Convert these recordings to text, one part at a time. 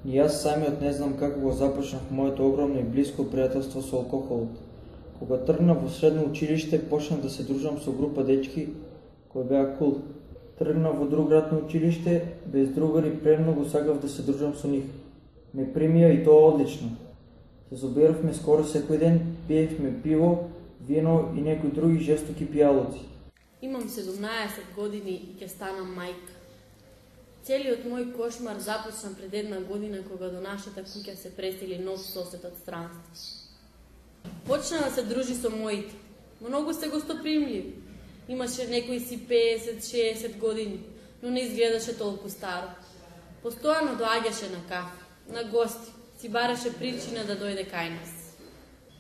И аз самиот не знам како го започнав моето огромно и близко пријателство со алкохолот. Кога тргнав во средно училиште, почнав да се дружам со група дечки кои беа кул. Тргнав во друг град на училиште, без другари премногу сакав да се дружам со нив. Ме примија и тоа одлично. Се собиравме скоро секој ден, пиевме пиво, вино и некои други жестоки пијалоци. Имам 17 години и ќе станам мајка. Целиот мој кошмар започна пред една година кога до нашата куќа се пресели нов сосед од странство. Почна да се дружи со моите. Многу се гостопримливи. Имаше некои си 50-60 години, но не изгледаше толку старо. Постојано доаѓаше на кафе, на гости, си бараше причина да дојде кај нас.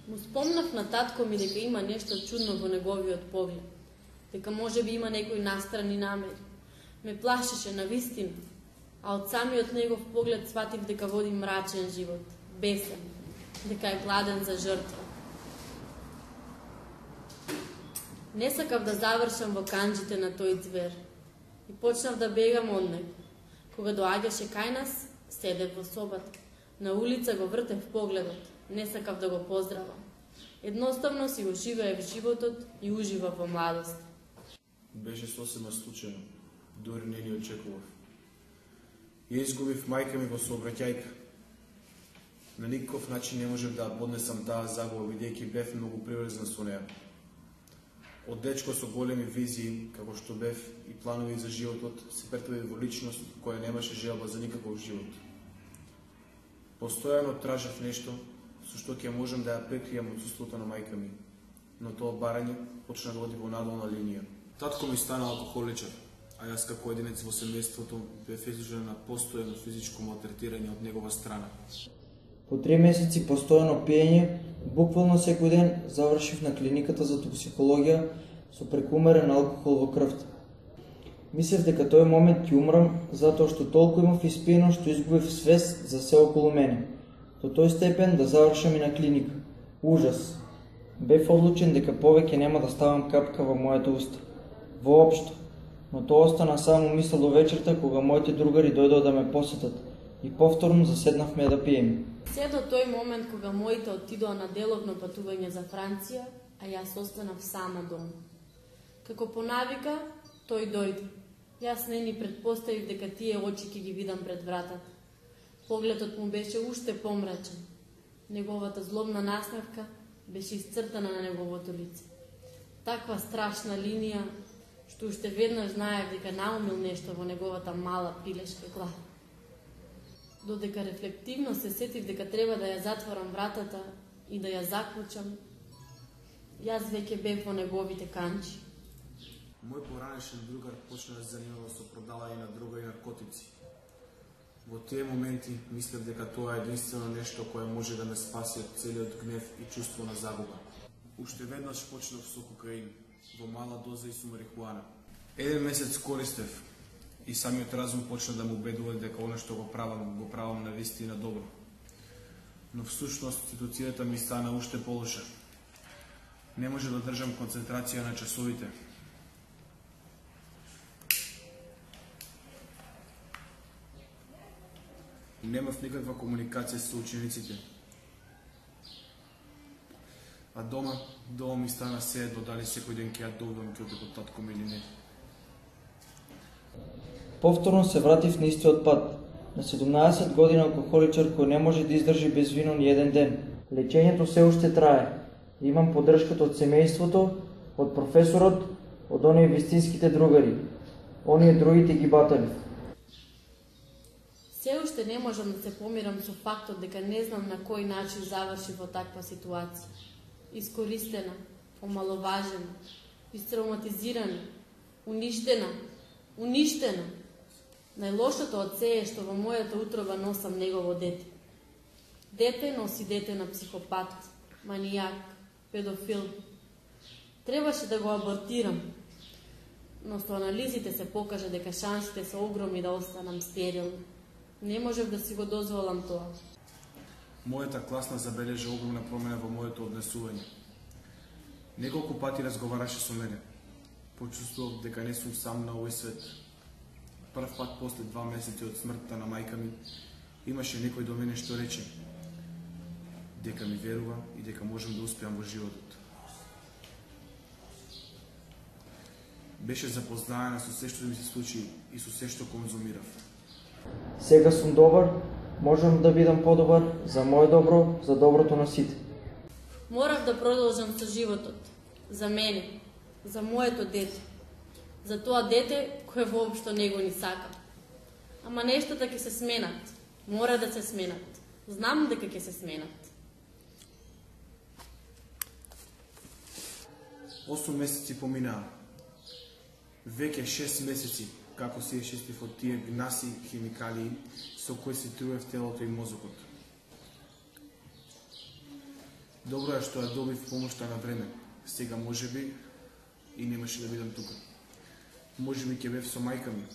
Му спомнав на татко ми дека има нешто чудно во неговиот поглед, дека може би има некои настрани намери. Ме плашеше на вистина, а од самиот негов поглед сватив дека води мрачен живот, бесен, дека е гладен за жртва. Не сакав да завршам во канџите на тој звер и почнав да бегам од него. Кога доаѓаше кај нас, седев во собата. На улица го вртев погледот, не сакав да го поздравам. Едноставно си го живеев животот и уживав во младост. Беше сосема случајно, дури не ни очекував. Ја изгубив мајка ми во сообраќајка. На никаков начин не можев да поднесам таа загуба, бидејќи бев многу приврзан со неа. Од дечко со големи визии, како што бев, и планови за животот, се претвори во личност која немаше желба за никаков живот. Постојано тражев нешто со што ќе можам да ја прекријам отсуството на мајка ми, но тоа барање почна да оди во надолна линија. Татко ми стана алкохоличар, а јас како единец во семејството бев изложен на постојано физичко малтретирање од негова страна. По 3 месеци постојано пиење, буквално секој ден, завршив на клиниката за токсикологија со прекумерен алкохол во крвта. Мислев дека тој момент ќе умрам, затоа што толку имав испиено што изгубив свест за се околу мене. До тој степен да завршам и на клиника. Ужас. Бев одлучен дека повеќе нема да ставам капка во моето уста. Воопшто. Но тоа остана само мисла до вечерта кога моите другари дојдоа да ме посетат и повторно заседнавме да пиеме. Се до тој момент кога моите отидоа на деловно патување за Франција, а јас останав сама дома. Како по навика, тој дојде. Јас не ни предпоставив дека тие очи ќе ги видам пред вратата. Погледот му беше уште помрачен. Неговата злобна насмевка беше исцртана на неговото лице. Таква страшна линија, што уште веднаш знаев дека наумил нешто во неговата мала пилешка глава. Додека рефлективно се сетив дека треба да ја затворам вратата и да ја заклучам, јас веќе бев во неговите канџи. Мој поранешен другар почна да се занимава со продавање на дрога и наркотици. Во тие моменти мислев дека тоа е единствено нешто кое може да ме спаси од целиот гнев и чувство на загуба. Уште веднаш почнав со кокаин, во мала доза и со марихуана. Еден месец користев и самиот разум почна да му убедува дека оно што го правам на вистина добро. Но всушност ситуацијата ми стана уште полоша. Не може да држам концентрација на часовите. Немав никаква комуникација со учениците. А дома ми стана се едно дали секој ден ќе ја добивам ќоте од татко ми или не. Повторно се вратив на истиот пат. На 17 година алкохоличар кој не може да издржи без вино ни еден ден. Лечењето се уште трае. Имам поддршката од семејството, од професорот, од оние вистинските другари. Оние другите ги батали. Се уште не можам да се помирам со фактот дека не знам на кој начин заврши во таква ситуација. Искористена, омаловажена, истравматизирана, уништена. Најлошото од се е што во мојата утроба носам негово дете. Дете носи дете на психопат, манијак, педофил. Требаше да го абортирам, но со анализите се покажа дека шансите се огромни да останам стерилна. Не можев да си го дозволам тоа. Мојата класна забележа огромна промена во моето однесување. Неколку пати разговараше со мене. Почувствував дека не сум сам на овој свет. Прв пат после 2 месеци од смртта на мајка ми, Имаше некој до мене што рече дека ми верува и дека можам да успеам во животот. Беше запознаена со се што ми се случи и со се што конзумирав. Сега сум добар, можам да бидам подобар за моје добро, за доброто на сите. Морав да продолжам со животот, за мене, за моето дете, за тоа дете кое воопшто него ни сака. Ама нештата ќе се сменат, мора да се сменат. Знам дека ќе се сменат. 8 месеци поминаа. Веќе 6 месеци како се ешестив од тие гнаси хемикалии со кои се труев телото и мозокот. Добро е што ја добив помошта на време. Сега можеби и немаше да бидам тука. Можеби ќе бев со мајка ми.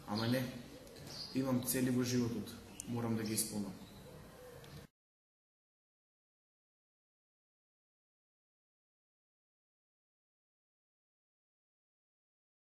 Ама не. Имам цели во животот. Морам да ги исполнам.